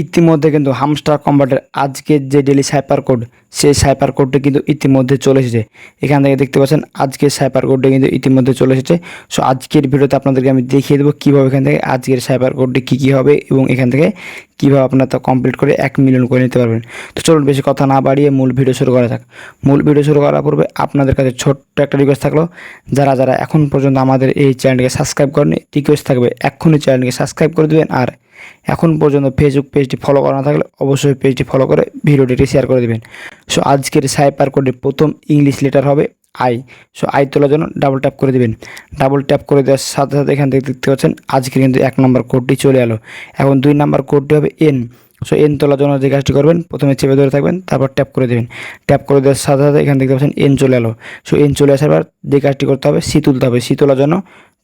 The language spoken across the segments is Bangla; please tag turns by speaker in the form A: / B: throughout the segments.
A: ইতিমধ্যে কিন্তু হামস্টার কম্বাটের আজকের যে ডেলি সাইপার কোড সেই সাইপার কোডটি কিন্তু ইতিমধ্যে চলে এসেছে। এখান থেকে দেখতে পাচ্ছেন আজকের সাইপার কোডটি কিন্তু ইতিমধ্যে চলে এসেছে। সো আজকের ভিডিওতে আপনাদেরকে আমি দেখিয়ে দেবো কীভাবে এখান থেকে আজকের সাইপার কোডটি কী হবে এবং এখান থেকে কীভাবে আপনারা তা কমপ্লিট করে 1 মিলিয়ন করে নিতে পারবেন। তো চলুন বেশি কথা না বাড়িয়ে মূল ভিডিও শুরু করা যাক। মূল ভিডিও শুরু করার পূর্বে আপনাদের কাছে ছোট্ট একটা রিকোয়েস্ট থাকলো, যারা এখন পর্যন্ত আমাদের এই চ্যানেলটিকে সাবস্ক্রাইব করেনি, রিকোয়েস্ট থাকবে এক্ষুনি চ্যানেলটিকে সাবস্ক্রাইব করে দেবেন। আর এখন পর্যন্ত ফেসবুক পেজটি ফলো করা না থাকলে অবশ্যই পেজটি ফলো করে ভিডিওটি শেয়ার করে দেবেন। সো আজকের সাইপার কোডের প্রথম ইংলিশ লেটার হবে আই। সো আই তোলার জন্য ডাবল ট্যাপ করে দেবেন। ডাবল ট্যাপ করে দেওয়ার সাথে সাথে এখান থেকে দেখতে পাচ্ছেন আজকে কিন্তু 1 নম্বর কোডটি চলে এলো। এখন 2 নম্বর কোডটি হবে এন। সো এন তোলার জন্য যে কাজটি করবেন, প্রথমে চেপে ধরে থাকবেন, তারপর ট্যাপ করে দেবেন। ট্যাপ করে দেওয়ার সাথে সাথে এখানে দেখতে পাচ্ছেন এন চলে এলো। সো এন চলে আসার পর যে কাজটি করতে হবে, সি তুলতে হবে। সি তোলার জন্য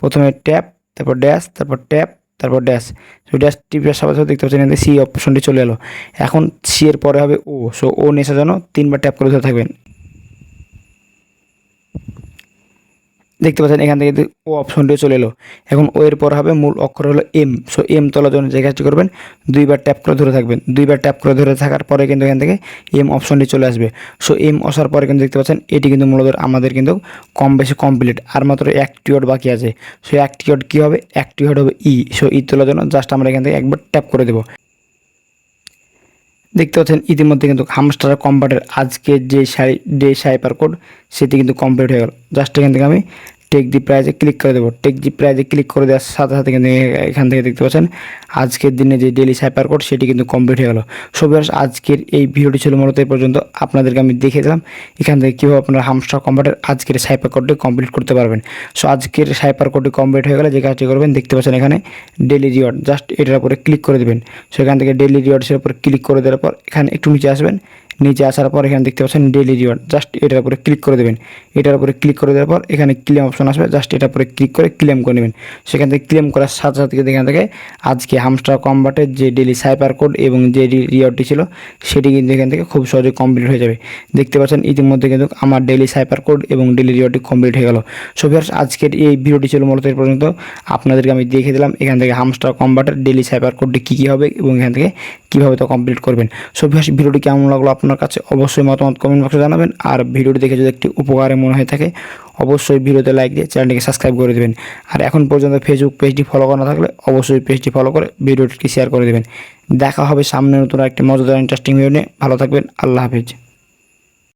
A: প্রথমে ট্যাপ, তারপর ড্যাশ, তারপর ট্যাপ, তারপর ড্যাশ। সো ড্যাশ টিপার সাথে সাথে দেখতে পাচ্ছেন এখানে সি অপশনটি চলে এলো। এখন সি এর পরে হবে ও। সো ও নেশার জন্য 3বার ট্যাপ করে ধরে থাকবেন। দেখতে পাচ্ছেন এখান থেকে ও অপশনটিও চলে এলো। এখন ও এর পর হবে মূল অক্ষর হলো এম। সো এম তোলার জন্য যে কাজটি করবেন, 2বার ট্যাপ করে ধরে থাকবেন। 2বার ট্যাপ করে ধরে থাকার পরে কিন্তু এখান থেকে এম অপশনটি চলে আসবে। সো এম আসার পরে কিন্তু দেখতে পাচ্ছেন এটি কিন্তু মূলত আমাদের কিন্তু কম বেশি কমপ্লিট। আর মাত্র 1টি ওয়ার্ড বাকি আছে। সো 1টি ওয়ার্ড কী হবে, 1টি ওয়ার্ড হবে ই। সো ই তোলার জন্য জাস্ট আমরা এখান থেকে একবার ট্যাপ করে দেবো। দেখতে পাচ্ছেন ইতিমধ্যে কিন্তু হামস্টার কম্বাটের আজকের যে সাইপার কোড সেটি কিন্তু কমপ্লিট হয়ে গেল। জাস্ট এখান থেকে আমি টেক দি প্রাইজে ক্লিক করে দেবো। টেক দি প্রাইজে ক্লিক করে দেওয়ার সাথে সাথে কিন্তু এখান থেকে দেখতে পাচ্ছেন আজকের দিনে যে ডেলি সাইপার কোড সেটি কিন্তু কমপ্লিট হয়ে গেল। সো ভিউয়ার্স, আজকের এই ভিডিওটি ছিল মূলত এই পর্যন্ত। আপনাদেরকে আমি দেখিয়ে দিলাম এখান থেকে কীভাবে আপনারা হামস্টার কম্বাটের আজকের সাইপার কোডটি কমপ্লিট করতে পারবেন। সো আজকের সাইপার কোডটি কমপ্লিট হয়ে গেলে যে কাজটি করবেন, দেখতে পাচ্ছেন এখানে ডেলি রিওয়ার্ড, জাস্ট এটার উপরে ক্লিক করে দেবেন। সো এখান থেকে ডেলি রিওয়ার্ডসের উপর ক্লিক করে দেওয়ার পর এখানে একটু নিচে আসবেন। নিচে আসার পর এখানে দেখতে পাচ্ছেন ডেলি রিওয়ার্ড, জাস্ট এটার উপরে ক্লিক করে দেবেন। এটার উপরে ক্লিক করে দেওয়ার পর এখানে ক্লেম অপশন আসবে, জাস্ট এটার উপরে ক্লিক করে ক্লেম করে নেবেন। সেখান থেকে ক্লেম করার সাথে সাথে এখান থেকে আজকে হামস্টার কম্বাটের যে ডেলি সাইপার কোড এবং যে রিওয়ার্ডটি ছিল সেটি কিন্তু এখান থেকে খুব সহজে কমপ্লিট হয়ে যাবে। দেখতে পাচ্ছেন ইতিমধ্যে কিন্তু আমার ডেলি সাইপার কোড এবং ডেলি রিওয়ার্ডটি কমপ্লিট হয়ে গেল। সো ভিউয়ার্স, আজকের এই ভিডিওটি ছিল মূলত এই পর্যন্ত। আপনাদেরকে আমি দেখিয়ে দিলাম এখান থেকে হামস্টার কম্বাটের ডেলি সাইপার কোডটি কী হবে এবং এখান থেকে কীভাবে তা কমপ্লিট করবেন। সো ভিউয়ার্স, ভিডিওটি কেমন লাগলো আপনার কাছে অবশ্যই মতামত কমেন্ট বক্সে জানাবেন। আর ভিডিওটি দেখে যদি একটি উপকারে মনে হয়ে থাকে অবশ্যই ভিডিওতে লাইক দিয়ে চ্যানেলটিকে সাবস্ক্রাইব করে দেবেন। আর এখন পর্যন্ত ফেসবুক পেজটি ফলো করা না থাকলে অবশ্যই পেজটি ফলো করে ভিডিওটি শেয়ার করে দেবেন। দেখা হবে সামনে নতুন একটি মজাদার ইন্টারেস্টিং ভিডিও নিয়ে। ভালো থাকবেন। আল্লাহ হাফেজ।